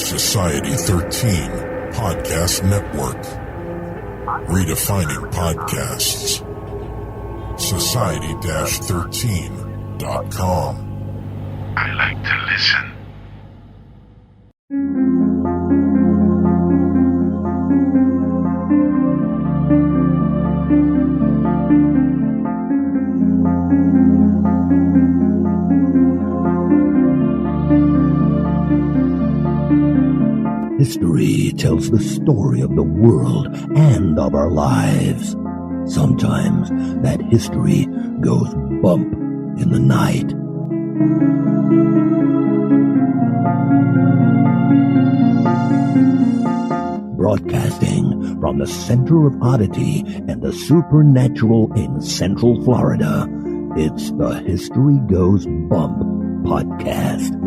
Society 13 Podcast Network. Redefining podcasts. Society-13.com. I like to listen. History tells the story of the world and of our lives. Sometimes that history goes bump in the night. Broadcasting from the center of Oddity and the supernatural in Central Florida, it's the History Goes Bump podcast.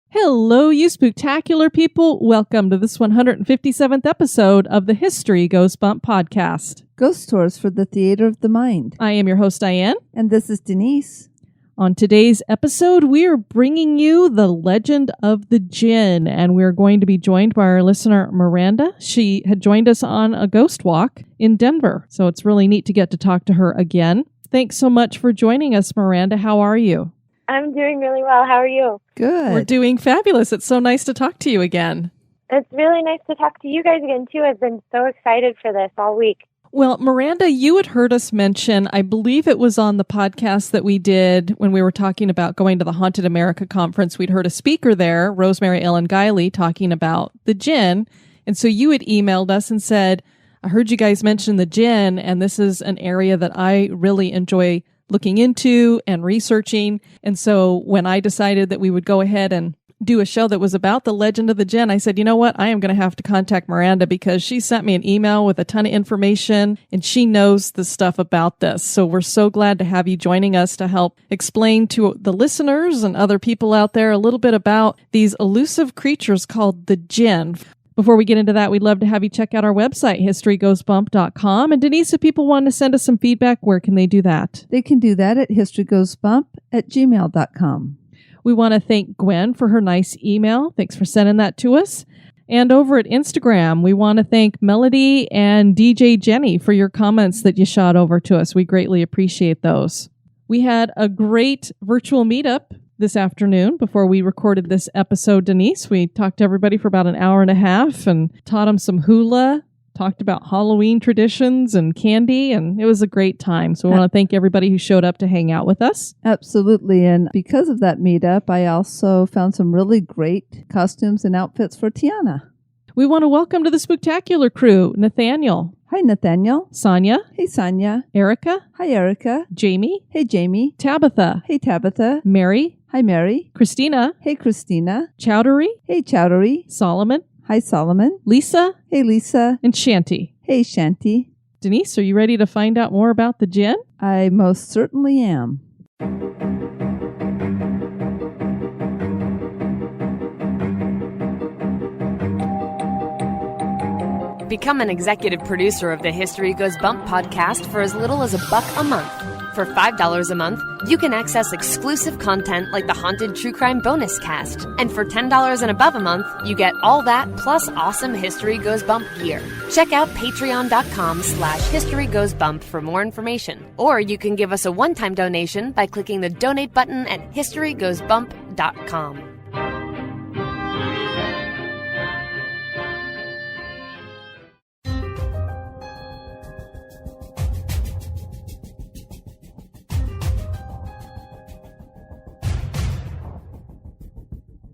Hello, you spooktacular people. Welcome to this 157th episode of the History Goes Bump podcast. Ghost tours for the theater of the mind. I am your host, Diane. And this is Denise. On today's episode, we are bringing you the legend of the Djinn, and we're going to be joined by our listener, Miranda. She had joined us on a ghost walk in Denver, so it's really neat to get to talk to her again. Thanks so much for joining us, Miranda. How are you? I'm doing really well. How are you? Good. We're doing fabulous. It's so nice to talk to you again. It's really nice to talk to you guys again, too. I've been so excited for this all week. Well, Miranda, you had heard us mention, I believe it was on the podcast that we did when we were talking about going to the Haunted America conference. We'd heard a speaker there, Rosemary Ellen Guiley, talking about the Djinn. And so you had emailed us and said, I heard you guys mention the Djinn, and this is an area that I really enjoy looking into and researching. And so when I decided that we would go ahead and do a show that was about the legend of the Djinn, I said, you know what? I am going to have to contact Miranda because she sent me an email with a ton of information and she knows the stuff about this. So we're so glad to have you joining us to help explain to the listeners and other people out there a little bit about these elusive creatures called the Djinn. Before we get into that, we'd love to have you check out our website, historygoesbump.com. And Denise, if people want to send us some feedback, where can they do that? They can do that at historygoesbump@gmail.com. We want to thank Gwen for her nice email. Thanks for sending that to us. And over at Instagram, we want to thank Melody and DJ Jenny for your comments that you shot over to us. We greatly appreciate those. We had a great virtual meetup this afternoon before we recorded this episode, Denise. We talked to everybody for about an hour and a half and taught them some hula, talked about Halloween traditions and candy, and it was a great time. So we want to thank everybody who showed up to hang out with us. Absolutely. And because of that meetup, I also found some really great costumes and outfits for Tiana. We want to welcome to the Spooktacular crew, Nathaniel. Hi, Nathaniel. Sonia. Hey, Sonia. Erica. Hi, Erica. Jamie. Hey, Jamie. Tabitha. Hey, Tabitha. Mary. Hi, Mary. Christina. Hey, Christina. Chowdhury. Hey, Chowdhury. Solomon. Hi, Solomon. Lisa. Hey, Lisa. And Shanti. Hey, Shanti. Denise, are you ready to find out more about the Djinn? I most certainly am. Become an executive producer of the History Goes Bump podcast for as little as $1 a month. For $5 a month, you can access exclusive content like the Haunted True Crime Bonus Cast. And for $10 and above a month, you get all that plus awesome History Goes Bump gear. Check out patreon.com/historygoesbump for more information. Or you can give us a one-time donation by clicking the donate button at historygoesbump.com.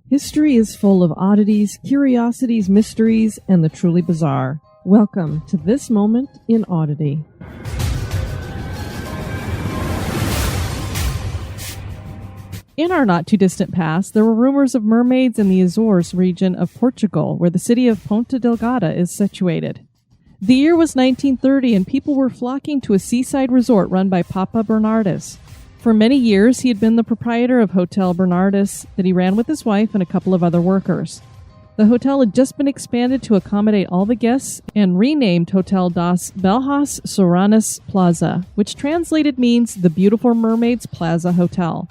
History is full of oddities, curiosities, mysteries, and the truly bizarre. Welcome to this moment in Oddity. In our not-too-distant past, there were rumors of mermaids in the Azores region of Portugal, where the city of Ponta Delgada is situated. The year was 1930, and people were flocking to a seaside resort run by Papa Bernardus. For many years, he had been the proprietor of Hotel Bernardus that he ran with his wife and a couple of other workers. The hotel had just been expanded to accommodate all the guests and renamed Hotel das Belhas Soranas Plaza, which translated means the Beautiful Mermaids Plaza Hotel.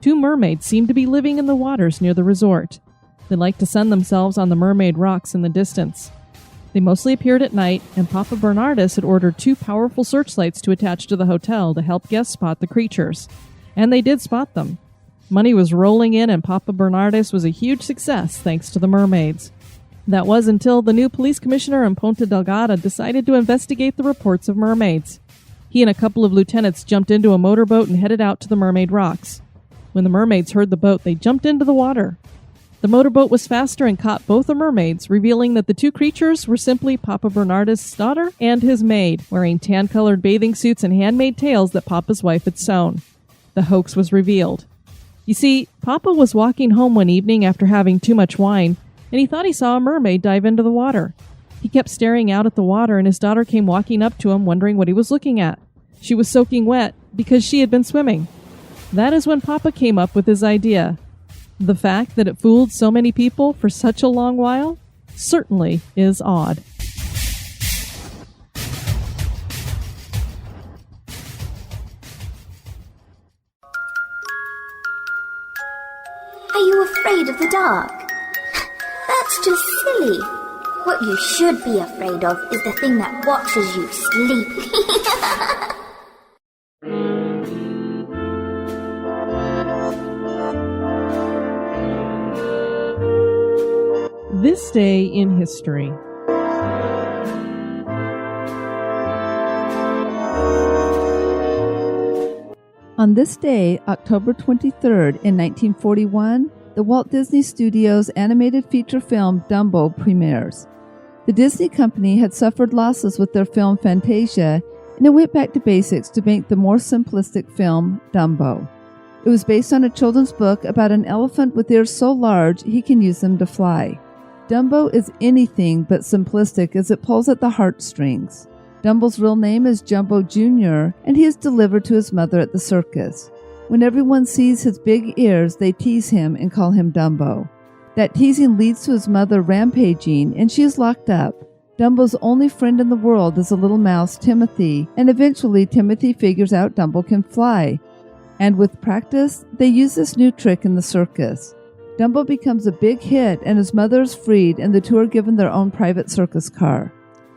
2 mermaids seemed to be living in the waters near the resort. They liked to sun themselves on the Mermaid rocks in the distance. They mostly appeared at night, and Papa Bernardus had ordered 2 powerful searchlights to attach to the hotel to help guests spot the creatures. And they did spot them. Money was rolling in, and Papa Bernardus was a huge success thanks to the mermaids. That was until the new police commissioner in Ponta Delgada decided to investigate the reports of mermaids. He and a couple of lieutenants jumped into a motorboat and headed out to the Mermaid Rocks. When the mermaids heard the boat, they jumped into the water. The motorboat was faster and caught both the mermaids, revealing that the 2 creatures were simply Papa Bernardus' daughter and his maid, wearing tan-colored bathing suits and handmade tails that Papa's wife had sewn. The hoax was revealed. You see, Papa was walking home one evening after having too much wine, and he thought he saw a mermaid dive into the water. He kept staring out at the water, and his daughter came walking up to him, wondering what he was looking at. She was soaking wet because she had been swimming. That is when Papa came up with his idea. The fact that it fooled so many people for such a long while certainly is odd. Are you afraid of the dark? That's just silly. What you should be afraid of is the thing that watches you sleeping. This day in history. On this day, October 23rd, in 1941, the Walt Disney Studios animated feature film Dumbo premieres. The Disney company had suffered losses with their film Fantasia, and it went back to basics to make the more simplistic film Dumbo. It was based on a children's book about an elephant with ears so large he can use them to fly. Dumbo is anything but simplistic as it pulls at the heartstrings. Dumbo's real name is Jumbo Jr., and he is delivered to his mother at the circus. When everyone sees his big ears, they tease him and call him Dumbo. That teasing leads to his mother rampaging, and she is locked up. Dumbo's only friend in the world is a little mouse, Timothy, and eventually Timothy figures out Dumbo can fly. And with practice, they use this new trick in the circus. Dumbo becomes a big hit, and his mother is freed, and the two are given their own private circus car.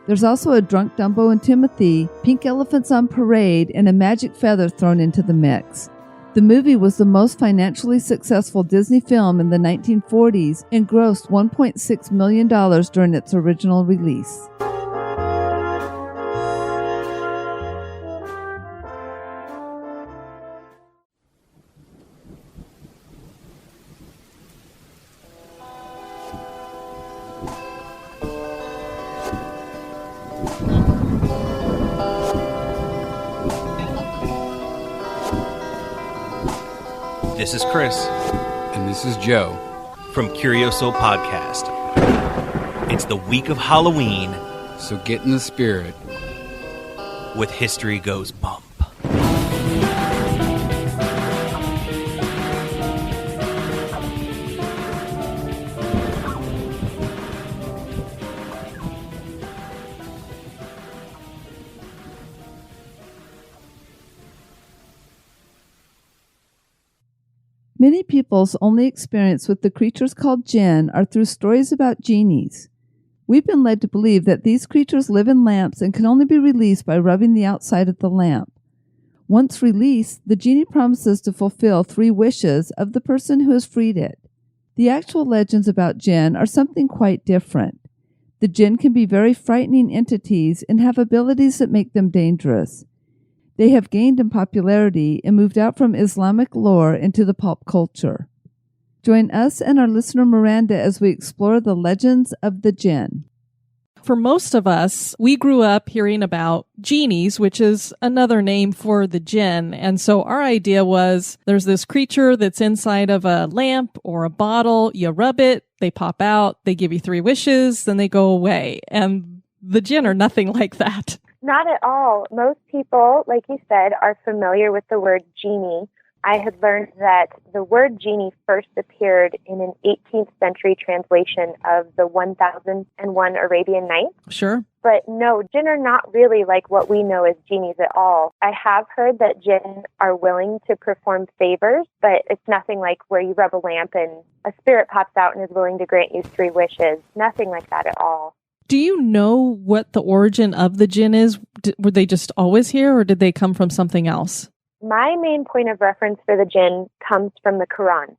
There's also a drunk Dumbo and Timothy, pink elephants on parade, and a magic feather thrown into the mix. The movie was the most financially successful Disney film in the 1940s and grossed $1.6 million during its original release. This is Chris. And this is Joe. From Curioso Podcast. It's the week of Halloween. So get in the spirit. With History Goes Bump. Many people's only experience with the creatures called Jinn are through stories about genies. We've been led to believe that these creatures live in lamps and can only be released by rubbing the outside of the lamp. Once released, the genie promises to fulfill 3 wishes of the person who has freed it. The actual legends about Jinn are something quite different. The Jinn can be very frightening entities and have abilities that make them dangerous. They have gained in popularity and moved out from Islamic lore into the pop culture. Join us and our listener Miranda as we explore the legends of the Jinn. For most of us, we grew up hearing about genies, which is another name for the Jinn. And so our idea was there's this creature that's inside of a lamp or a bottle. You rub it, they pop out, they give you 3 wishes, then they go away. And the Jinn are nothing like that. Not at all. Most people, like you said, are familiar with the word genie. I had learned that the word genie first appeared in an 18th century translation of the 1001 Arabian Nights. Sure. But no, Jinn are not really like what we know as genies at all. I have heard that Jinn are willing to perform favors, but it's nothing like where you rub a lamp and a spirit pops out and is willing to grant you 3 wishes. Nothing like that at all. Do you know what the origin of the Jinn is? Were they just always here, or did they come from something else? My main point of reference for the Jinn comes from the Quran,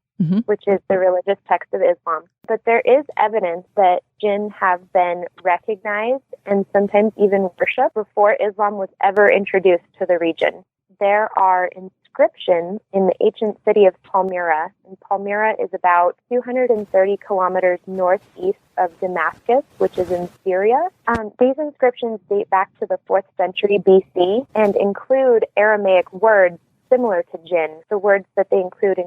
which is the religious text of Islam. But there is evidence that Jinn have been recognized and sometimes even worshipped before Islam was ever introduced to the region. There are inscriptions in the ancient city of Palmyra, and Palmyra is about 230 kilometers northeast of Damascus, which is in Syria. These inscriptions date back to the 4th century BC and include Aramaic words similar to Jinn. The words that they include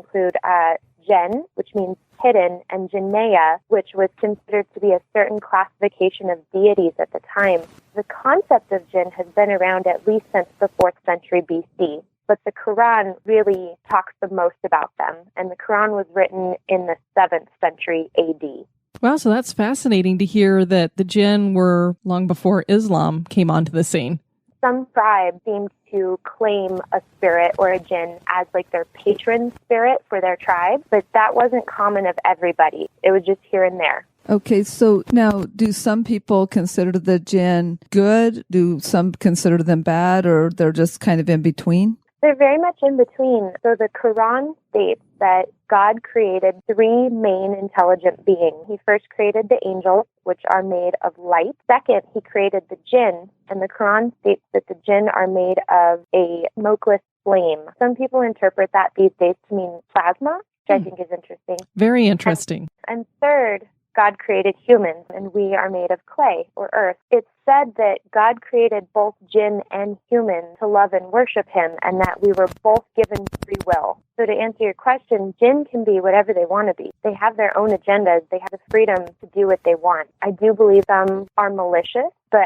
Djinn, which means hidden, and Jinnaya, which was considered to be a certain classification of deities at the time. The concept of Jinn has been around at least since the 4th century BC, but the Quran really talks the most about them, and the Quran was written in the 7th century AD. Wow, so that's fascinating to hear that the Jinn were long before Islam came onto the scene. Some tribes seem to claim a spirit or a Jinn as like their patron spirit for their tribe, but that wasn't common of everybody. It was just here and there. Okay, so now do some people consider the Jinn good? Do some consider them bad, or they're just kind of in between? They're very much in between. So the Quran states that God created 3 main intelligent beings. He first created the angels, which are made of light. Second, he created the Jinn, and the Quran states that the Jinn are made of a smokeless flame. Some people interpret that these days to mean plasma, which I think is interesting. Very interesting. And third, God created humans, and we are made of clay or earth. It's said that God created both Jinn and humans to love and worship him, and that we were both given free will. So to answer your question, Jinn can be whatever they want to be. They have their own agendas. They have the freedom to do what they want. I do believe some are malicious, but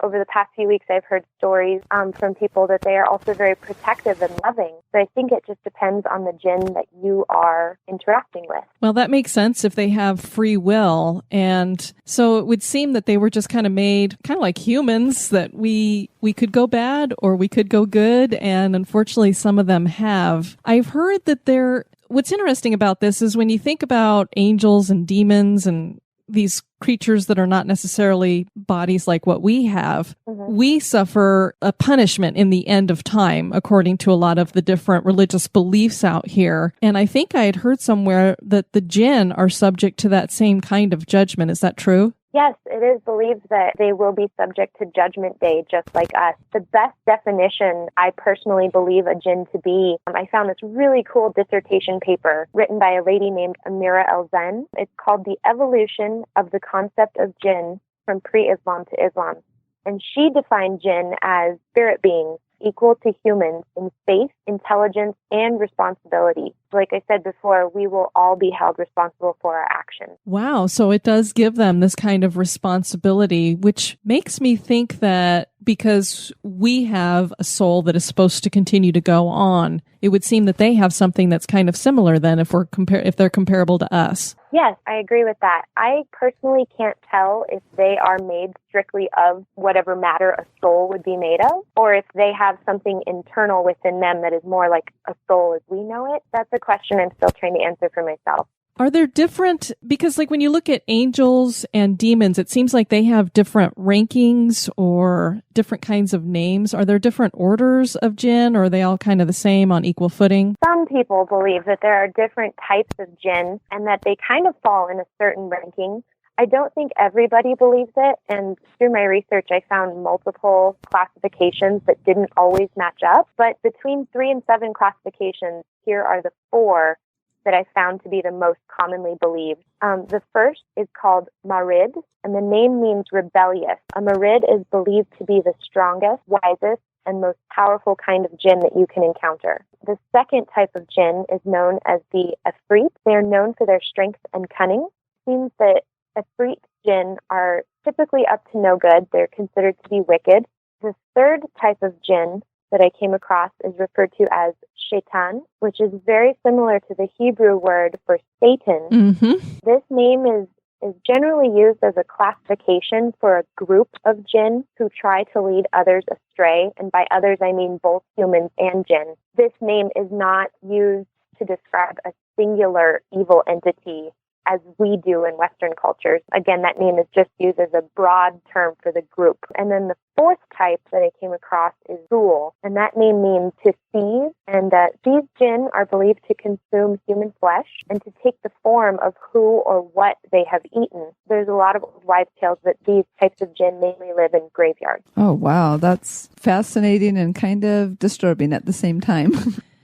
over the past few weeks, I've heard stories from people that they are also very protective and loving. So I think it just depends on the Jinn that you are interacting with. Well, that makes sense if they have free will. And so it would seem that they were just kind of made kind of like humans, that we could go bad or we could go good. And unfortunately, some of them have. I've heard that what's interesting about this is when you think about angels and demons and these creatures that are not necessarily bodies like what we have, we suffer a punishment in the end of time, according to a lot of the different religious beliefs out here. And I think I had heard somewhere that the Jinn are subject to that same kind of judgment. Is that true? Yes, it is believed that they will be subject to Judgment Day just like us. The best definition I personally believe a Jinn to be, I found this really cool dissertation paper written by a lady named Amira El-Zen. It's called The Evolution of the Concept of Jinn from Pre-Islam to Islam. And she defined Jinn as spirit beings equal to humans in faith, intelligence, and responsibility. Like I said before, we will all be held responsible for our actions. Wow. So it does give them this kind of responsibility, which makes me think that because we have a soul that is supposed to continue to go on, it would seem that they have something that's kind of similar then if they're comparable to us. Yes, I agree with that. I personally can't tell if they are made strictly of whatever matter a soul would be made of, or if they have something internal within them that is more like a soul as we know it. That's a question I'm still trying to answer for myself. Are there different, because like when you look at angels and demons, it seems like they have different rankings or different kinds of names. Are there different orders of Jinn, or are they all kind of the same on equal footing? Some people believe that there are different types of Jinn and that they kind of fall in a certain ranking. I don't think everybody believes it, and through my research, I found multiple classifications that didn't always match up. But between 3 and 7 classifications, here are the 4 that I found to be the most commonly believed. The first is called Marid, and the name means rebellious. A Marid is believed to be the strongest, wisest, and most powerful kind of Jinn that you can encounter. The second type of Jinn is known as the Ifrit. They are known for their strength and cunning. It seems that Ifrit Jinn are typically up to no good. They're considered to be wicked. The third type of Jinn that I came across is referred to as Shaitaan, which is very similar to the Hebrew word for Satan. Mm-hmm. This name is generally used as a classification for a group of jinn who try to lead others astray, and by others I mean both humans and jinn. This name is not used to describe a singular evil entity as we do in Western cultures. Again, that name is just used as a broad term for the group. And then the fourth type that I came across is ghoul, and that name means to seize, and these jinn are believed to consume human flesh and to take the form of who or what they have eaten. There's a lot of old wives' tales that these types of jinn mainly live in graveyards. Oh, wow. That's fascinating and kind of disturbing at the same time.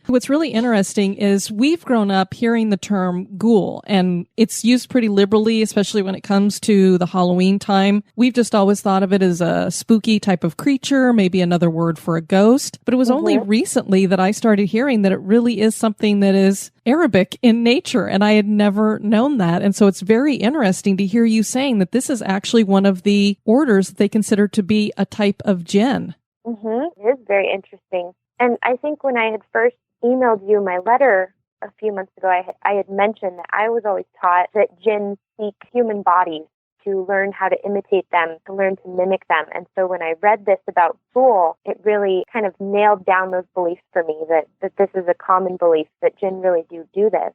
What's really interesting is we've grown up hearing the term ghoul, and it's used pretty liberally, especially when it comes to the Halloween time. We've just always thought of it as a spooky type of creature, maybe another word for a ghost. But it was only recently that I started hearing that it really is something that is Arabic in nature, and I had never known that. And so it's very interesting to hear you saying that this is actually one of the orders that they consider to be a type of jinn. Mm-hmm. It is very interesting. And I think when I had first emailed you my letter a few months ago, I had mentioned that I was always taught that jinn seek human bodies to learn how to imitate them, to learn to mimic them. And so when I read this about ghoul, it really kind of nailed down those beliefs for me, that this is a common belief, that jinn really do this.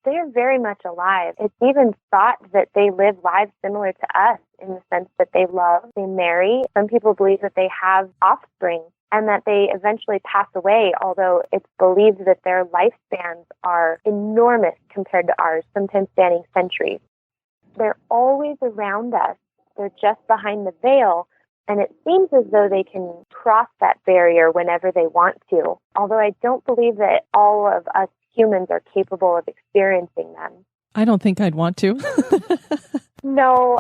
They are very much alive. It's even thought that they live lives similar to us in the sense that they love, they marry. Some people believe that they have offspring, and that they eventually pass away, although it's believed that their lifespans are enormous compared to ours, sometimes spanning centuries. They're always around us. They're just behind the veil, and it seems as though they can cross that barrier whenever they want to, although I don't believe that all of us humans are capable of experiencing them. I don't think I'd want to. No,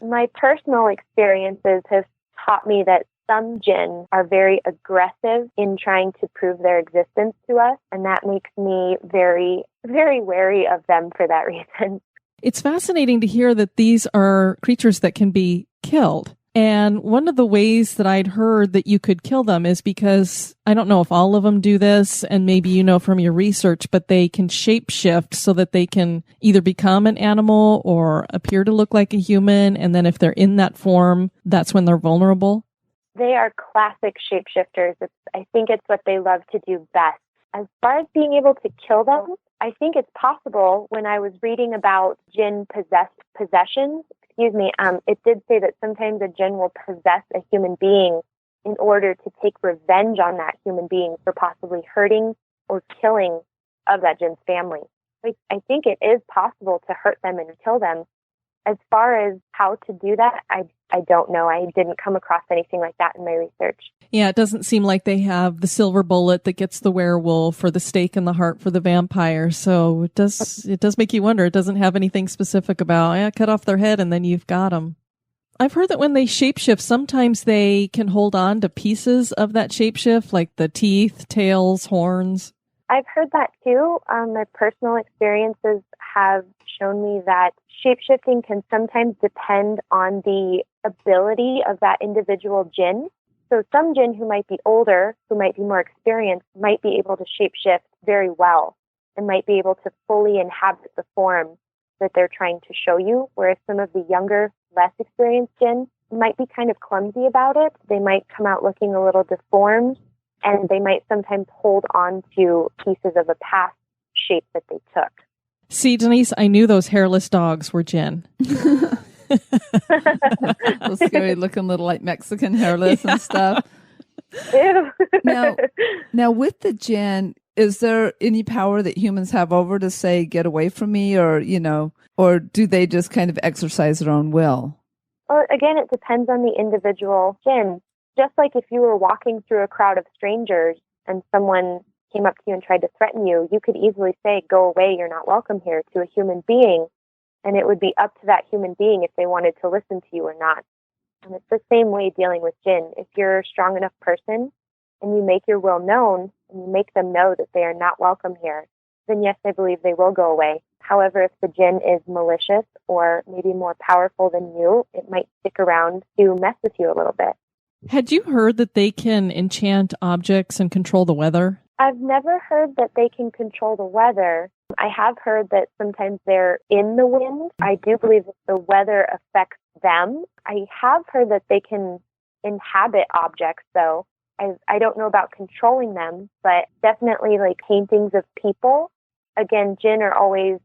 my personal experiences have taught me that some jinn are very aggressive in trying to prove their existence to us, and that makes me very, very wary of them for that reason. It's fascinating to hear that these are creatures that can be killed. And one of the ways that I'd heard that you could kill them is because, I don't know if all of them do this, and maybe you know from your research, but they can shapeshift so that they can either become an animal or appear to look like a human, and then if they're in that form, that's when they're vulnerable. They are classic shapeshifters. I think it's what they love to do best. As far as being able to kill them, I think it's possible. When I was reading about jinn possessions, it did say that sometimes a jinn will possess a human being in order to take revenge on that human being for possibly hurting or killing of that jinn's family. I think it is possible to hurt them and kill them. As far as how to do that, I don't know. I didn't come across anything like that in my research. Yeah, it doesn't seem like they have the silver bullet that gets the werewolf or the stake in the heart for the vampire. So it does make you wonder. It doesn't have anything specific about, cut off their head and then you've got them. I've heard that when they shapeshift, sometimes they can hold on to pieces of that shapeshift, like the teeth, tails, horns. I've heard that too. My personal experiences have shown me that shapeshifting can sometimes depend on the ability of that individual jinn. So some jinn who might be older, who might be more experienced, might be able to shapeshift very well and might be able to fully inhabit the form that they're trying to show you, whereas some of the younger, less experienced jinn might be kind of clumsy about it. They might come out looking a little deformed, and they might sometimes hold on to pieces of a past shape that they took. See, Denise, I knew those hairless dogs were jinn. Those scary looking little like Mexican hairless and stuff. Ew. Now with the jinn, is there any power that humans have over to say, get away from me, or do they just kind of exercise their own will? Well, again, it depends on the individual jinn. Just like if you were walking through a crowd of strangers and someone came up to you and tried to threaten you, you could easily say, go away, you're not welcome here, to a human being. And it would be up to that human being if they wanted to listen to you or not. And it's the same way dealing with jinn. If you're a strong enough person and you make your will known and you make them know that they are not welcome here, then yes, I believe they will go away. However, if the jinn is malicious or maybe more powerful than you, it might stick around to mess with you a little bit. Had you heard that they can enchant objects and control the weather? I've never heard that they can control the weather. I have heard that sometimes they're in the wind. I do believe that the weather affects them. I have heard that they can inhabit objects, though. I don't know about controlling them, but definitely like paintings of people. Again, Jinn are always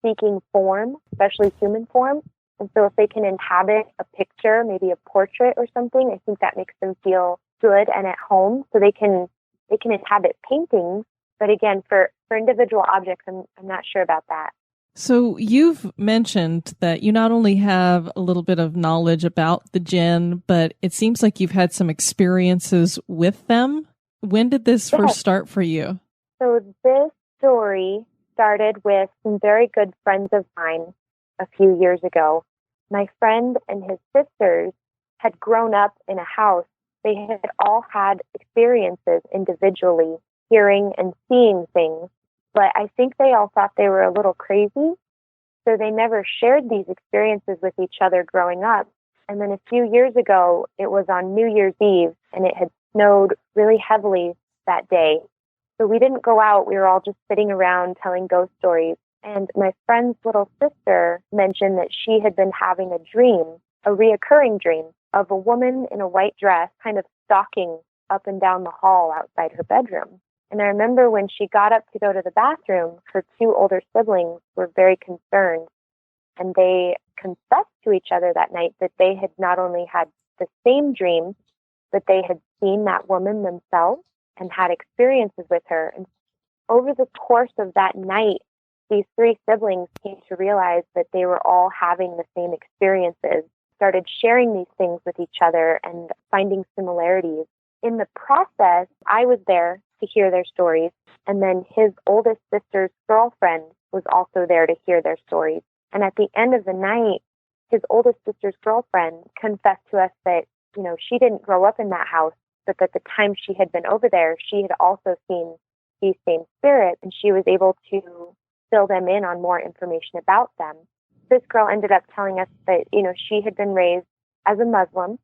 seeking form, especially human form. And so if they can inhabit a picture, maybe a portrait or something, I think that makes them feel good and at home. So they can inhabit paintings. But again, for individual objects, I'm not sure about that. So you've mentioned that you not only have a little bit of knowledge about the Jinn, but it seems like you've had some experiences with them. When did this first start for you? So this story started with some very good friends of mine a few years ago. My friend and his sisters had grown up in a house. They had all had experiences individually, hearing and seeing things. But I think they all thought they were a little crazy, so they never shared these experiences with each other growing up. And then a few years ago, it was on New Year's Eve, and it had snowed really heavily that day. So we didn't go out. We were all just sitting around telling ghost stories. And my friend's little sister mentioned that she had been having a dream, a reoccurring dream, of a woman in a white dress kind of stalking up and down the hall outside her bedroom. And I remember when she got up to go to the bathroom, her two older siblings were very concerned. And they confessed to each other that night that they had not only had the same dream, but they had seen that woman themselves and had experiences with her. And over the course of that night, these three siblings came to realize that they were all having the same experiences, started sharing these things with each other and finding similarities. In the process, I was there to hear their stories, and then his oldest sister's girlfriend was also there to hear their stories. And at the end of the night, his oldest sister's girlfriend confessed to us that, she didn't grow up in that house, but that the time she had been over there, she had also seen these same spirits, and she was able to fill them in on more information about them. This girl ended up telling us that, she had been raised as a Muslim,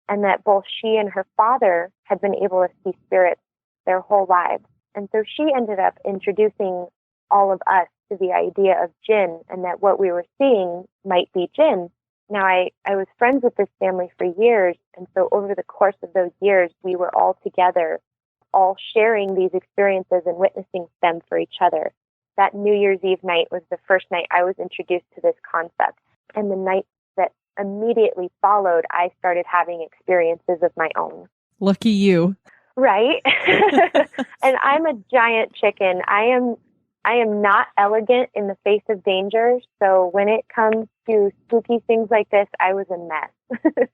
and that both she and her father had been able to see spirits their whole lives. And so she ended up introducing all of us to the idea of Jinn, and that what we were seeing might be Jinn. Now, I was friends with this family for years, and so over the course of those years, we were all together, all sharing these experiences and witnessing them for each other. That New Year's Eve night was the first night I was introduced to this concept. And the night that immediately followed, I started having experiences of my own. Lucky you. Right. And I'm a giant chicken. I am not elegant in the face of danger. So when it comes to spooky things like this, I was a mess.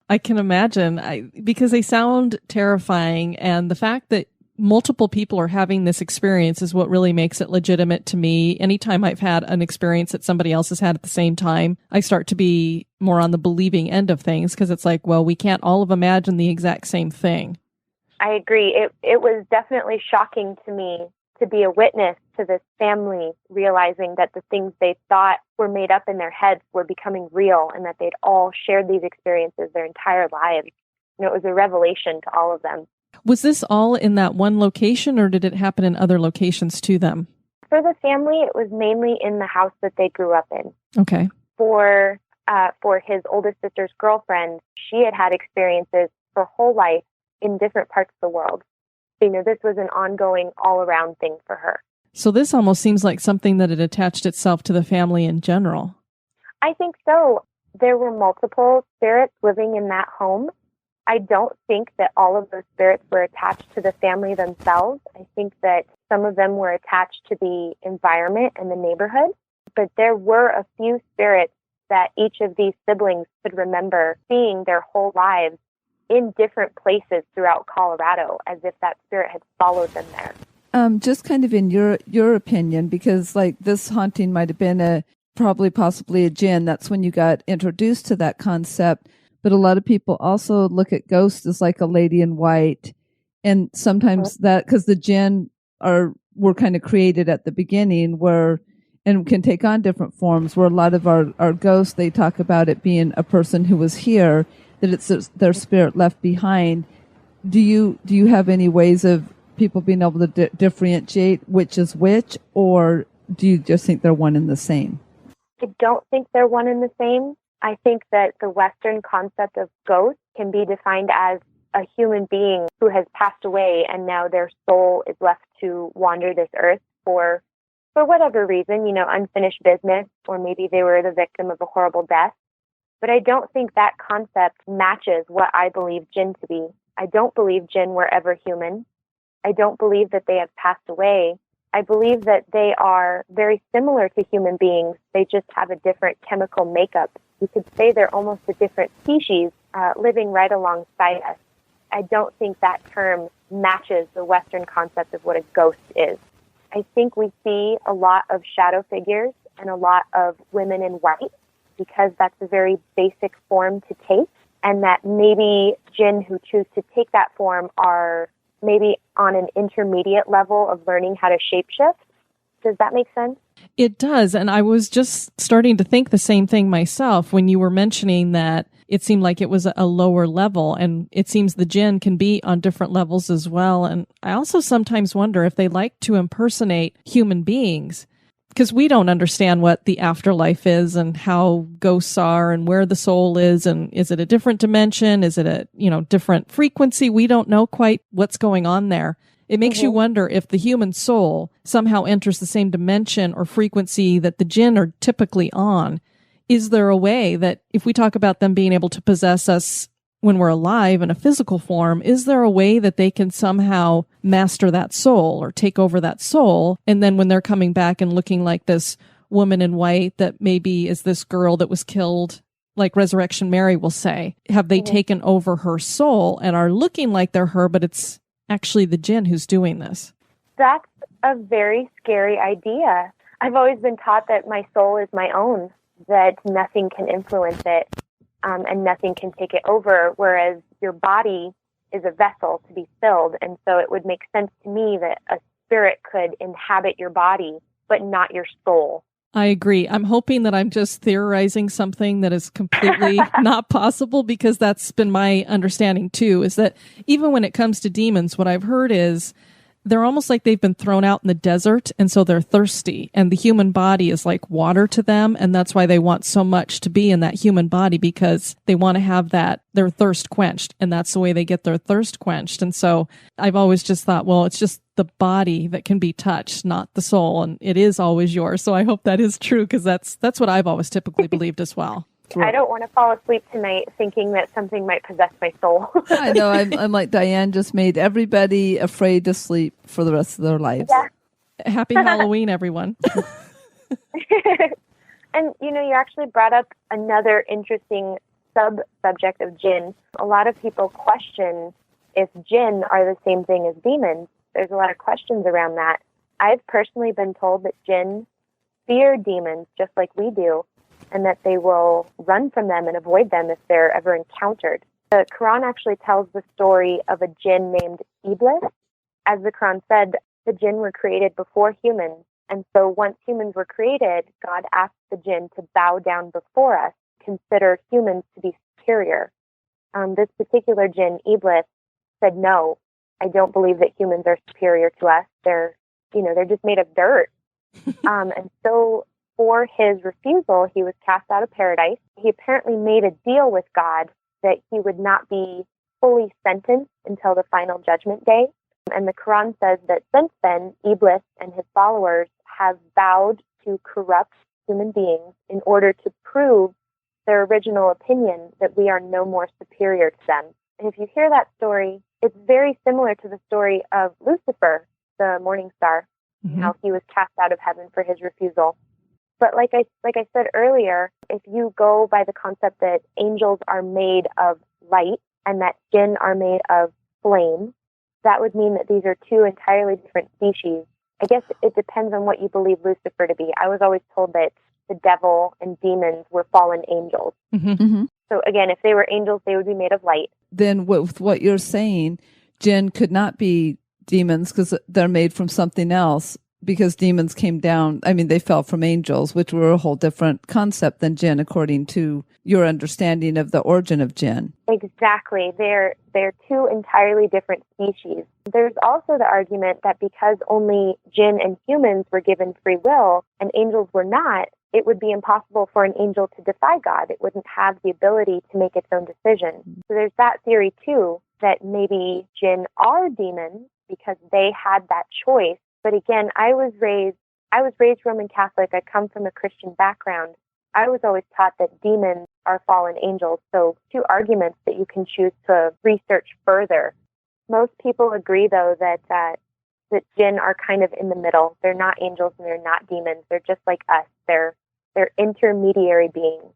I can imagine, because they sound terrifying. And the fact that multiple people are having this experience is what really makes it legitimate to me. Anytime I've had an experience that somebody else has had at the same time, I start to be more on the believing end of things, because it's like, well, we can't all have imagined the exact same thing. I agree. It was definitely shocking to me to be a witness to this family realizing that the things they thought were made up in their heads were becoming real, and that they'd all shared these experiences their entire lives. It was a revelation to all of them. Was this all in that one location, or did it happen in other locations to them? For the family, it was mainly in the house that they grew up in. Okay. For his oldest sister's girlfriend, she had had experiences her whole life in different parts of the world. This was an ongoing, all-around thing for her. So this almost seems like something that had attached itself to the family in general. I think so. There were multiple spirits living in that home. I don't think that all of those spirits were attached to the family themselves. I think that some of them were attached to the environment and the neighborhood. But there were a few spirits that each of these siblings could remember seeing their whole lives in different places throughout Colorado, as if that spirit had followed them there. Just kind of in your opinion, because like this haunting might have been possibly a Jinn. That's when you got introduced to that concept. But a lot of people also look at ghosts as like a lady in white. And sometimes that, because the Jinn were kind of created at the beginning and can take on different forms, where a lot of our ghosts, they talk about it being a person who was here that it's their spirit left behind. Do you have any ways of people being able to differentiate which is which, or do you just think they're one and the same? I don't think they're one and the same. I think that the Western concept of ghost can be defined as a human being who has passed away and now their soul is left to wander this earth for whatever reason, unfinished business, or maybe they were the victim of a horrible death. But I don't think that concept matches what I believe Jinn to be. I don't believe Jinn were ever human. I don't believe that they have passed away. I believe that they are very similar to human beings. They just have a different chemical makeup. You could say they're almost a different species living right alongside us. I don't think that term matches the Western concept of what a ghost is. I think we see a lot of shadow figures and a lot of women in white because that's a very basic form to take, and that maybe Jinn who choose to take that form are maybe on an intermediate level of learning how to shapeshift. Does that make sense? It does. And I was just starting to think the same thing myself when you were mentioning that it seemed like it was a lower level, and it seems the Jinn can be on different levels as well. And I also sometimes wonder if they like to impersonate human beings, because we don't understand what the afterlife is and how ghosts are and where the soul is, and is it a different dimension? Is it a, different frequency? We don't know quite what's going on there. It makes you wonder if the human soul somehow enters the same dimension or frequency that the Jinn are typically on. Is there a way that if we talk about them being able to possess us when we're alive in a physical form, is there a way that they can somehow master that soul or take over that soul? And then when they're coming back and looking like this woman in white that maybe is this girl that was killed, like Resurrection Mary will say, have they taken over her soul and are looking like they're her, but it's actually the Jinn who's doing this? That's a very scary idea. I've always been taught that my soul is my own, that nothing can influence it, and nothing can take it over, whereas your body is a vessel to be filled. And so it would make sense to me that a spirit could inhabit your body, but not your soul. I agree. I'm hoping that I'm just theorizing something that is completely not possible, because that's been my understanding too, is that even when it comes to demons, what I've heard is they're almost like they've been thrown out in the desert, and so they're thirsty, and the human body is like water to them, and that's why they want so much to be in that human body, because they want to have their thirst quenched, and that's the way they get their thirst quenched. And so I've always just thought, well, it's just the body that can be touched, not the soul, and it is always yours. So I hope that is true, because that's what I've always typically believed as well. I don't want to fall asleep tonight thinking that something might possess my soul. I know. I'm like Diane, just made everybody afraid to sleep for the rest of their lives. Yeah. Happy Halloween, everyone. And, you actually brought up another interesting sub-subject of Jinn. A lot of people question if Jinn are the same thing as demons. There's a lot of questions around that. I've personally been told that Jinn fear demons just like we do, and that they will run from them and avoid them if they're ever encountered. The Quran actually tells the story of a Jinn named Iblis. As the Quran said, the Jinn were created before humans, and so once humans were created, God asked the Jinn to bow down before us, consider humans to be superior. This particular Jinn, Iblis, said, no, I don't believe that humans are superior to us. They're just made of dirt. And so for his refusal, he was cast out of paradise. He apparently made a deal with God that he would not be fully sentenced until the final judgment day. And the Quran says that since then, Iblis and his followers have vowed to corrupt human beings in order to prove their original opinion that we are no more superior to them. And if you hear that story, it's very similar to the story of Lucifer, the morning star, how he was cast out of heaven for his refusal. But like I said earlier, if you go by the concept that angels are made of light and that Jinn are made of flame, that would mean that these are two entirely different species. I guess it depends on what you believe Lucifer to be. I was always told that the devil and demons were fallen angels. So again, if they were angels, they would be made of light. Then with what you're saying, Jinn could not be demons because they're made from something else. because demons came down. I mean, they fell from angels, which were a whole different concept than Jinn, according to your understanding of the origin of Jinn. Exactly. They're two entirely different species. There's also the argument that because only Jinn and humans were given free will and angels were not, it would be impossible for an angel to defy God. It wouldn't have the ability to make its own decision. So there's that theory, too, that maybe Jinn are demons because they had that choice. But again, I was raised Roman Catholic. I come from a Christian background. I was always taught that demons are fallen angels. So two arguments that you can choose to research further. Most people agree, though, that Jinn are kind of in the middle. They're not angels and they're not demons. They're just like us. They're intermediary beings.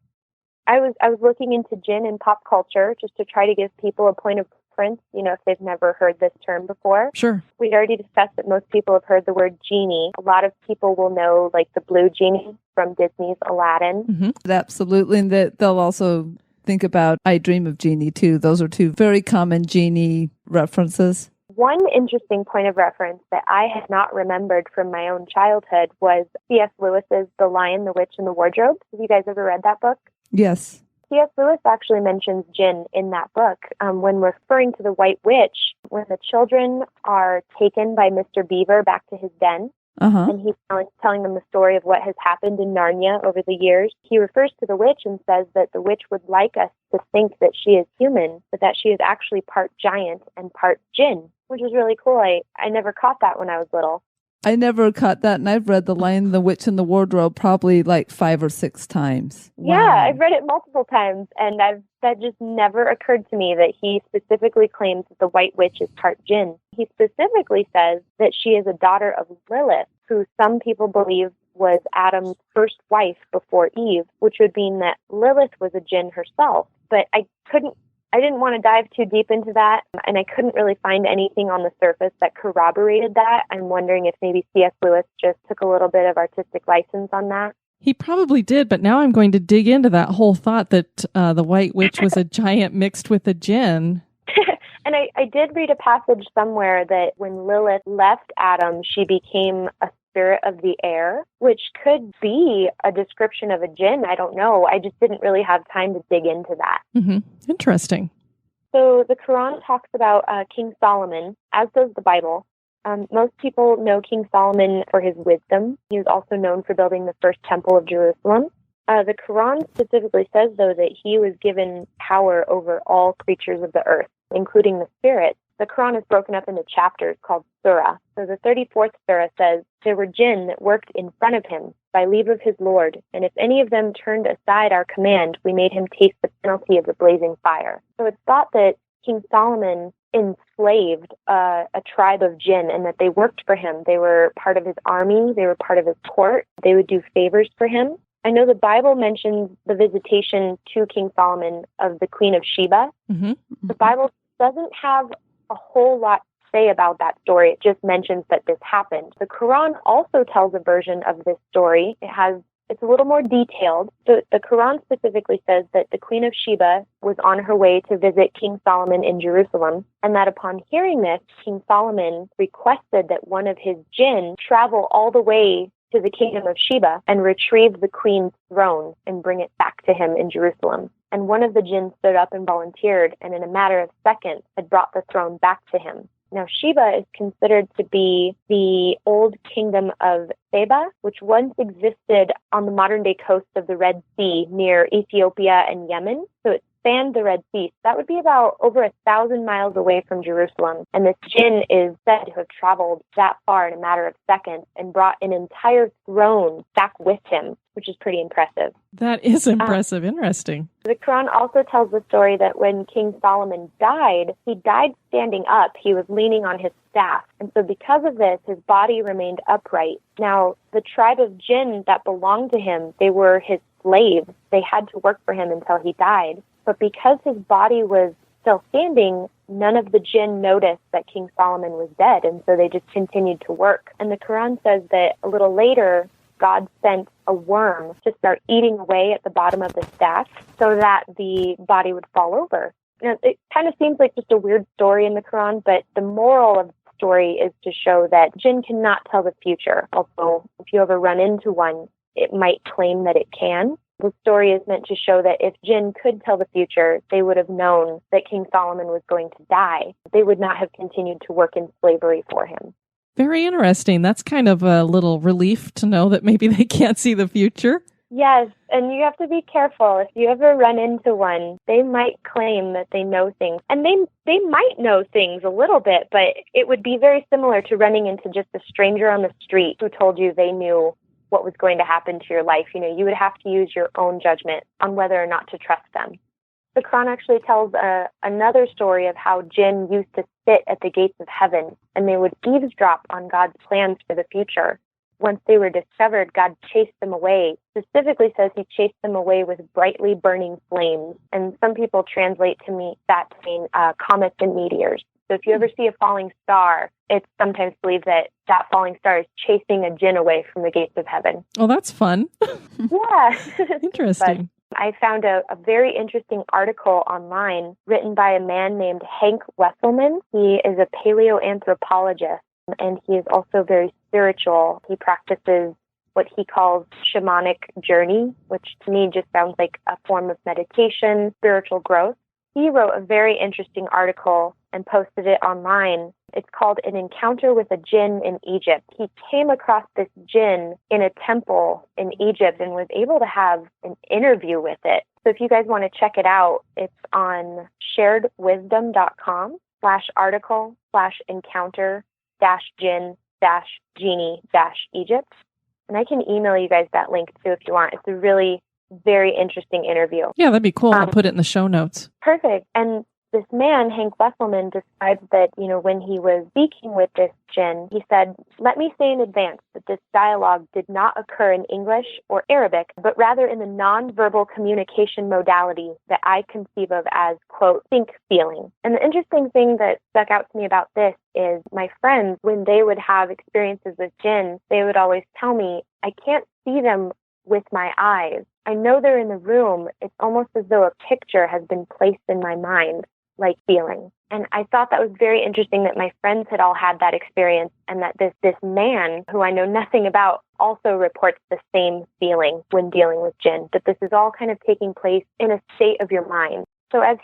I was looking into Jinn in pop culture just to try to give people a point of reference, if they've never heard this term before. Sure. We'd already discussed that most people have heard the word genie. A lot of people will know, like, the blue genie from Disney's Aladdin. Mm-hmm. Absolutely. And that they'll also think about I Dream of Jeannie, too. Those are two very common genie references. One interesting point of reference that I had not remembered from my own childhood was C.S. Lewis's The Lion, the Witch, and the Wardrobe. Have you guys ever read that book? Yes. C.S. Lewis actually mentions Jinn in that book when referring to the White Witch, when the children are taken by Mr. Beaver back to his den, and he's telling them the story of what has happened in Narnia over the years. He refers to the witch and says that the witch would like us to think that she is human, but that she is actually part giant and part Jinn, which is really cool. I never caught that when I was little. I never caught that, and I've read The Lion, the Witch, and the Wardrobe probably like 5 or 6 times. Wow. Yeah, I've read it multiple times, and that just never occurred to me that he specifically claims that the White Witch is part Jinn. He specifically says that she is a daughter of Lilith, who some people believe was Adam's first wife before Eve, which would mean that Lilith was a Jinn herself. But I didn't want to dive too deep into that, and I couldn't really find anything on the surface that corroborated that. I'm wondering if maybe C.S. Lewis just took a little bit of artistic license on that. He probably did, but now I'm going to dig into that whole thought that the White Witch was a giant mixed with a Jinn. And I did read a passage somewhere that when Lilith left Adam, she became a spirit of the air, which could be a description of a Jinn. I don't know. I just didn't really have time to dig into that. Mm-hmm. Interesting. So the Quran talks about King Solomon, as does the Bible. Most people know King Solomon for his wisdom. He was also known for building the first temple of Jerusalem. The Quran specifically says, though, that he was given power over all creatures of the earth, including the spirits. The Quran is broken up into chapters called surah. So the 34th surah says, there were jinn that worked in front of him by leave of his Lord, and if any of them turned aside our command, we made him taste the penalty of the blazing fire. So it's thought that King Solomon enslaved a tribe of jinn and that they worked for him. They were part of his army. They were part of his court. They would do favors for him. I know the Bible mentions the visitation to King Solomon of the Queen of Sheba. Mm-hmm. Mm-hmm. The Bible doesn't have a whole lot to say about that story. It just mentions that this happened. The Quran also tells a version of this story. It's a little more detailed. So the Quran specifically says that the Queen of Sheba was on her way to visit King Solomon in Jerusalem, and that upon hearing this, King Solomon requested that one of his jinn travel all the way to the kingdom of Sheba and retrieve the queen's throne and bring it back to him in Jerusalem. And one of the jinn stood up and volunteered, and in a matter of seconds had brought the throne back to him. Now, Sheba is considered to be the old kingdom of Sheba, which once existed on the modern-day coast of the Red Sea near Ethiopia and Yemen. So it spanned the Red Sea. So that would be about over 1,000 miles away from Jerusalem. And this jinn is said to have traveled that far in a matter of seconds and brought an entire throne back with him, which is pretty impressive. That is impressive. Interesting. The Quran also tells the story that when King Solomon died, he died standing up. He was leaning on his staff. And so because of this, his body remained upright. Now, the tribe of jinn that belonged to him, they were his slaves. They had to work for him until he died. But because his body was still standing, none of the jinn noticed that King Solomon was dead, and so they just continued to work. And the Quran says that a little later, God sent a worm to start eating away at the bottom of the staff so that the body would fall over. Now, it kind of seems like just a weird story in the Quran, but the moral of the story is to show that Jinn cannot tell the future, although if you ever run into one, it might claim that it can. The story is meant to show that if Jinn could tell the future, they would have known that King Solomon was going to die. They would not have continued to work in slavery for him. Very interesting. That's kind of a little relief to know that maybe they can't see the future. Yes, and you have to be careful. If you ever run into one, they might claim that they know things. And they might know things a little bit, but it would be very similar to running into just a stranger on the street who told you they knew what was going to happen to your life. You would have to use your own judgment on whether or not to trust them. The Quran actually tells another story of how Jinn used to sit at the gates of heaven and they would eavesdrop on God's plans for the future. Once they were discovered, God chased them away. Specifically says he chased them away with brightly burning flames. And some people translate to me that to mean comets and meteors. So if you ever see a falling star, it's sometimes believed that that falling star is chasing a Jinn away from the gates of heaven. Oh, that's fun. Yeah. Interesting. I found a very interesting article online written by a man named Hank Wesselman. He is a paleoanthropologist, and he is also very spiritual. He practices what he calls Shamanic Journey, which to me just sounds like a form of meditation, spiritual growth. He wrote a very interesting article and posted it online. It's called An Encounter with a Jinn in Egypt. He came across this Jinn in a temple in Egypt and was able to have an interview with it. So if you guys want to check it out, it's on sharedwisdom.com/article/encounter-jinn-genie-Egypt. And I can email you guys that link too if you want. It's a really very interesting interview. Yeah, that'd be cool. I'll put it in the show notes. Perfect. And this man, Hank Wesselman, describes that, when he was speaking with this Jinn, he said, "Let me say in advance that this dialogue did not occur in English or Arabic, but rather in the nonverbal communication modality that I conceive of as, quote, think feeling." And the interesting thing that stuck out to me about this is my friends, when they would have experiences with Jinn, they would always tell me, "I can't see them with my eyes. I know they're in the room. It's almost as though a picture has been placed in my mind, like feeling." And I thought that was very interesting that my friends had all had that experience and that this man, who I know nothing about, also reports the same feeling when dealing with Jinn, that this is all kind of taking place in a state of your mind. So as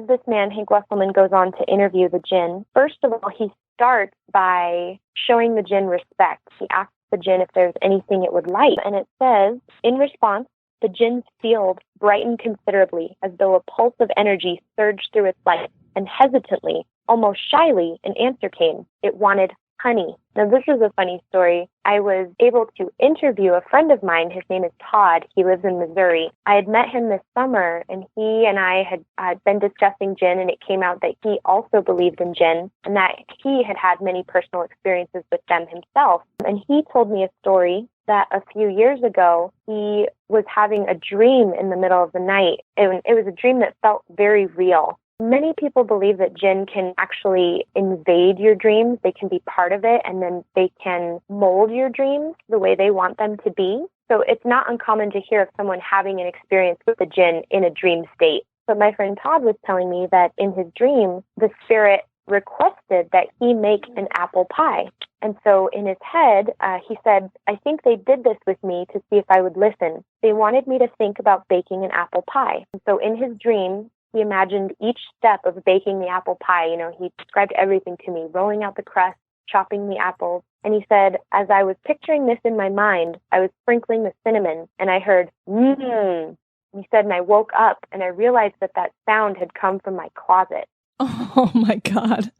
this man, Hank Wesselman, goes on to interview the Jinn, first of all, he starts by showing the Jinn respect. He asks the Jinn if there's anything it would like. And it says, in response, the Jinn's field brightened considerably as though a pulse of energy surged through its light, and hesitantly, almost shyly, an answer came. It wanted honey. Now, this is a funny story. I was able to interview a friend of mine. His name is Todd. He lives in Missouri. I had met him this summer, and he and I had been discussing Jinn, and it came out that he also believed in Jinn, and that he had had many personal experiences with them himself. And he told me a story that a few years ago, he was having a dream in the middle of the night. It was a dream that felt very real. Many people believe that Jinn can actually invade your dreams. They can be part of it, and then they can mold your dreams the way they want them to be. So it's not uncommon to hear of someone having an experience with the Jinn in a dream state. But my friend Todd was telling me that in his dream, the spirit requested that he make an apple pie. And so in his head, he said, "I think they did this with me to see if I would listen. They wanted me to think about baking an apple pie." And so in his dream, he imagined each step of baking the apple pie. He described everything to me, rolling out the crust, chopping the apples. And he said, as I was picturing this in my mind, I was sprinkling the cinnamon, and I heard, mmm. He said, and I woke up, and I realized that sound had come from my closet. Oh, my God.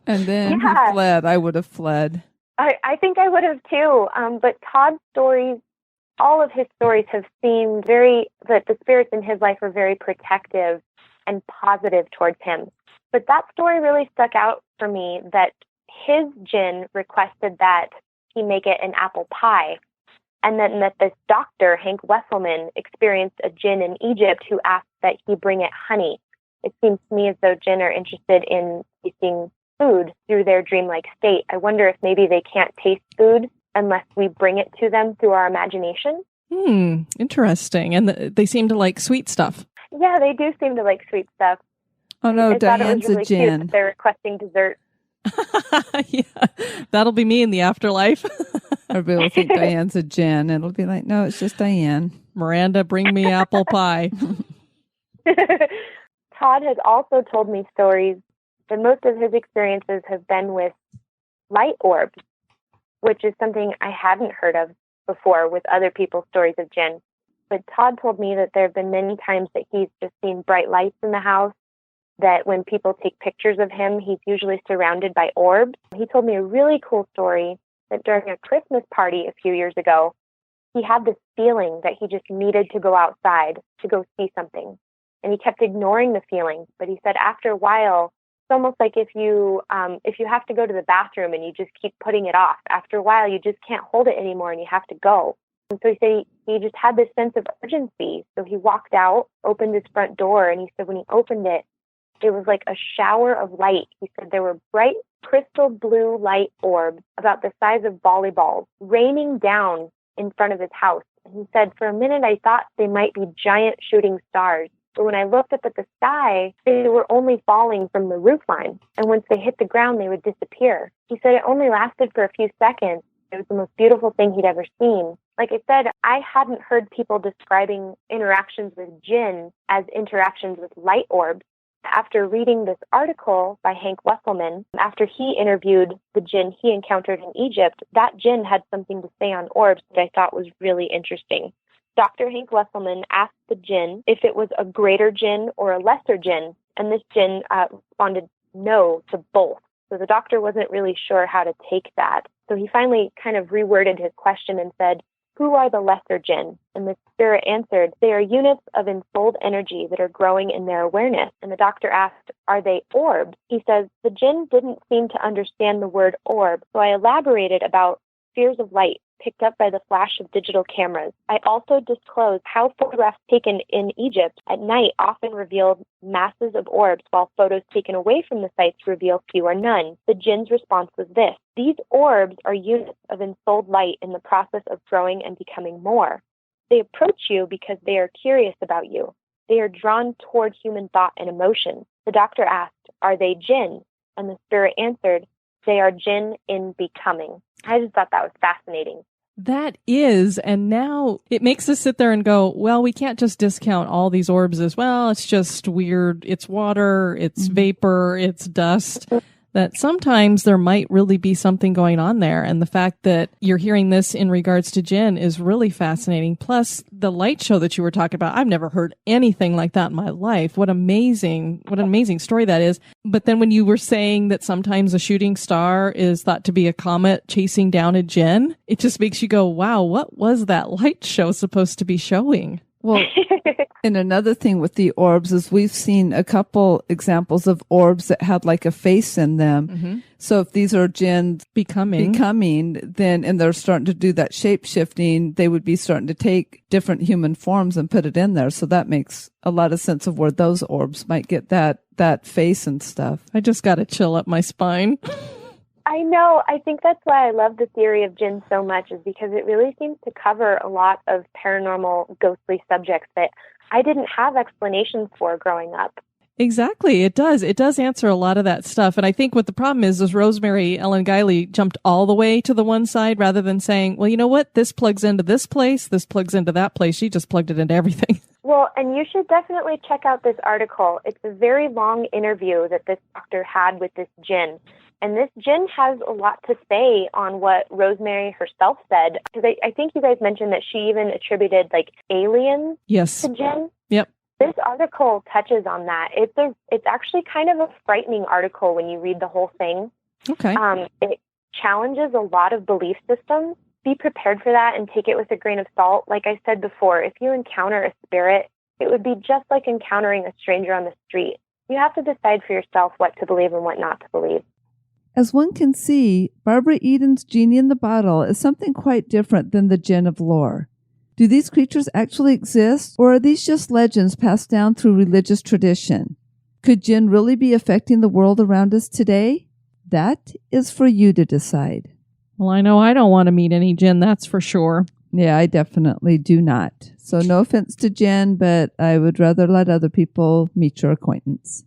And then he fled. I would have fled. I think I would have, too. But Todd's stories, all of his stories have seemed that the spirits in his life are very protective and positive towards him. But that story really stuck out for me, that his Jinn requested that he make it an apple pie. And then that this doctor, Hank Wesselman, experienced a Jinn in Egypt who asked that he bring it honey. It seems to me as though Jinn are interested in tasting food through their dreamlike state. I wonder if maybe they can't taste food unless we bring it to them through our imagination. Interesting. And they seem to like sweet stuff. Yeah, they do seem to like sweet stuff. Oh, no, I thought it was Diane's really a Jinn. cute that they're requesting dessert. Yeah, that'll be me in the afterlife. Everybody will think Diane's a Jinn. It'll be like, no, it's just Diane. Miranda, bring me apple pie. Todd has also told me stories, and most of his experiences have been with light orbs, which is something I hadn't heard of before with other people's stories of Jinn. But Todd told me that there have been many times that he's just seen bright lights in the house, that when people take pictures of him, he's usually surrounded by orbs. He told me a really cool story that during a Christmas party a few years ago, he had this feeling that he just needed to go outside to go see something. And he kept ignoring the feeling. But he said after a while, it's almost like if you have to go to the bathroom and you just keep putting it off, after a while, you just can't hold it anymore and you have to go. And so he said he just had this sense of urgency. So he walked out, opened his front door, and he said when he opened it, it was like a shower of light. He said there were bright crystal blue light orbs about the size of volleyballs raining down in front of his house. And he said, for a minute, I thought they might be giant shooting stars. But when I looked up at the sky, they were only falling from the roof line. And once they hit the ground, they would disappear. He said it only lasted for a few seconds. It was the most beautiful thing he'd ever seen. Like I said, I hadn't heard people describing interactions with Jinn as interactions with light orbs. After reading this article by Hank Wesselman, after he interviewed the Jinn he encountered in Egypt, that Jinn had something to say on orbs that I thought was really interesting. Dr. Hank Wesselman asked the Jinn if it was a greater Jinn or a lesser Jinn, and this Jinn responded no to both. So the doctor wasn't really sure how to take that. So he finally kind of reworded his question and said, who are the lesser Jinn? And the spirit answered, they are units of ensouled energy that are growing in their awareness. And the doctor asked, are they orbs? He says, the Jinn didn't seem to understand the word orb, so I elaborated about spheres of light picked up by the flash of digital cameras. I also disclosed how photographs taken in Egypt at night often revealed masses of orbs, while photos taken away from the sites reveal few or none. The Jinn's response was this: these orbs are units of ensouled light in the process of growing and becoming more. They approach you because they are curious about you. They are drawn toward human thought and emotion. The doctor asked, are they Jinn? And the spirit answered, they are Jinn in becoming. I just thought that was fascinating. That is, and now it makes us sit there and go, well, we can't just discount all these orbs as well. It's just weird. It's water, it's vapor, it's dust. That sometimes there might really be something going on there. And the fact that you're hearing this in regards to Jinn is really fascinating. Plus, the light show that you were talking about, I've never heard anything like that in my life. What an amazing story that is. But then when you were saying that sometimes a shooting star is thought to be a comet chasing down a Jinn, it just makes you go, wow, what was that light show supposed to be showing? Well, and another thing with the orbs is we've seen a couple examples of orbs that had like a face in them. Mm-hmm. So if these are Jinns becoming, then, and they're starting to do that shape shifting, they would be starting to take different human forms and put it in there. So that makes a lot of sense of where those orbs might get that face and stuff. I just got a chill up my spine. I know. I think that's why I love the theory of Jinn so much, is because it really seems to cover a lot of paranormal, ghostly subjects that I didn't have explanations for growing up. Exactly. It does. It does answer a lot of that stuff. And I think what the problem is Rosemary Ellen Guiley jumped all the way to the one side rather than saying, well, you know what? This plugs into this place. This plugs into that place. She just plugged it into everything. Well, and you should definitely check out this article. It's a very long interview that this doctor had with this Jinn. And this Jinn has a lot to say on what Rosemary herself said. Because I think you guys mentioned that she even attributed like aliens to Jinn. Yep. This article touches on that. It's actually kind of a frightening article when you read the whole thing. Okay. It challenges a lot of belief systems. Be prepared for that and take it with a grain of salt. Like I said before, if you encounter a spirit, it would be just like encountering a stranger on the street. You have to decide for yourself what to believe and what not to believe. As one can see, Barbara Eden's Genie in the Bottle is something quite different than the Jinn of lore. Do these creatures actually exist, or are these just legends passed down through religious tradition? Could Jinn really be affecting the world around us today? That is for you to decide. Well, I know I don't want to meet any Jinn, that's for sure. Yeah, I definitely do not. So no offense to Jinn, but I would rather let other people meet your acquaintance.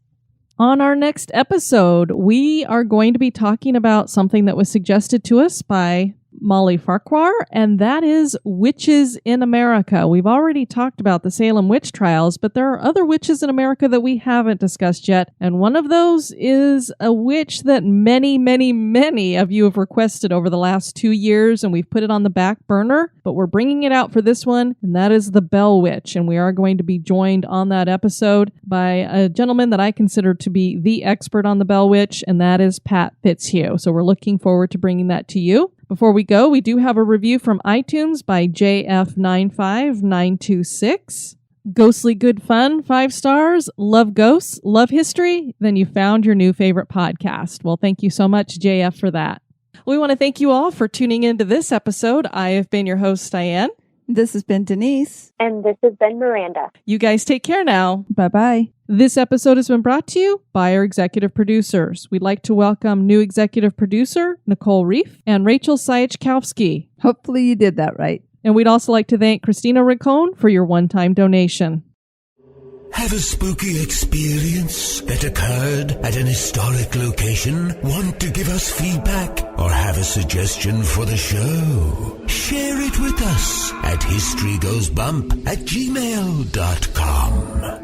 On our next episode, we are going to be talking about something that was suggested to us by Molly Farquhar, and that is witches in America. We've already talked about the Salem witch trials, but there are other witches in America that we haven't discussed yet, and one of those is a witch that many, many, many of you have requested over the last 2 years, and we've put it on the back burner, but we're bringing it out for this one, and that is the Bell Witch, and we are going to be joined on that episode by a gentleman that I consider to be the expert on the Bell Witch, and that is Pat Fitzhugh. So we're looking forward to bringing that to you. Before we go, we do have a review from iTunes by JF95926. Ghostly good fun, 5 stars, love ghosts, love history, then you found your new favorite podcast. Well, thank you so much, JF, for that. We want to thank you all for tuning into this episode. I have been your host, Diane. This has been Denise. And this has been Miranda. You guys take care now. Bye-bye. This episode has been brought to you by our executive producers. We'd like to welcome new executive producer Nicole Reif and Rachel Sayachkowski. Hopefully you did that right. And we'd also like to thank Christina Riccone for your one-time donation. Have a spooky experience that occurred at an historic location? Want to give us feedback or have a suggestion for the show? Share it with us at historygoesbump@gmail.com.